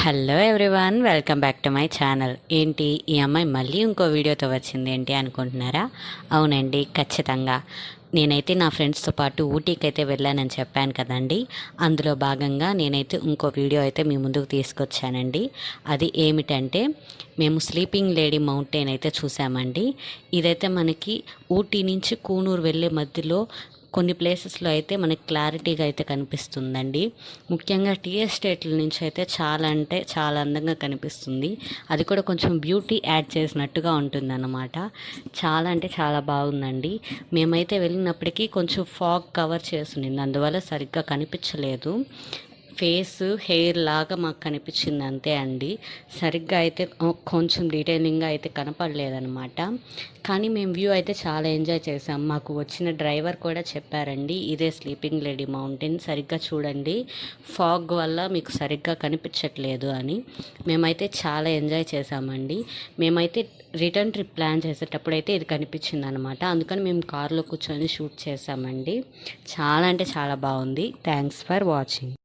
Hello everyone, welcome back to my channel. ఏంటి ఈ అమ్మాయి మళ్ళీ ఇంకో వీడియోతో వచ్చింది ఏంటి అనుకుంటున్నారా? అవునండి, ఖచ్చితంగా నేనైతే నా ఫ్రెండ్స్తో పాటు ఊటీకి అయితే వెళ్ళానని చెప్పాను కదండి. అందులో భాగంగా నేనైతే ఇంకో వీడియో అయితే మీ ముందుకు తీసుకొచ్చానండి. అది ఏమిటంటే, మేము స్లీపింగ్ లేడీ మౌంటైన్ అయితే చూసామండి. ఇదైతే మనకి ఊటీ నుంచి కూనూరు వెళ్ళే మధ్యలో కొన్ని ప్లేసెస్లో అయితే మనకి క్లారిటీగా అయితే కనిపిస్తుందండి. ముఖ్యంగా టీ ఎస్టేట్ల నుంచి అయితే చాలా అంటే చాలా అందంగా కనిపిస్తుంది. అది కూడా కొంచెం బ్యూటీ యాడ్ చేసినట్టుగా ఉంటుందన్నమాట. చాలా అంటే చాలా బాగుందండి. మేమైతే వెళ్ళినప్పటికీ కొంచెం ఫాగ్ కవర్ చేసింది, అందువల్ల సరిగ్గా కనిపించలేదు. ఫేస్ హెయిర్ లాగా మాకు కనిపించింది అంతే అండి. సరిగ్గా అయితే కొంచెం డీటెయిలింగ్గా అయితే కనపడలేదన్నమాట. కానీ మేము వ్యూ అయితే చాలా ఎంజాయ్ చేసాం. మాకు వచ్చిన డ్రైవర్ కూడా చెప్పారండి, ఇదే స్లీపింగ్ లేడీ మౌంటైన్, సరిగ్గా చూడండి, ఫాగ్ వల్ల మీకు సరిగ్గా కనిపించట్లేదు అని. మేమైతే చాలా ఎంజాయ్ చేసామండి. మేమైతే రిటర్న్ ట్రిప్ ప్లాన్ చేసేటప్పుడు అయితే ఇది కనిపించింది అనమాట. అందుకని మేము కార్లో కూర్చొని షూట్ చేసామండి. చాలా అంటే చాలా బాగుంది. Thanks for watching.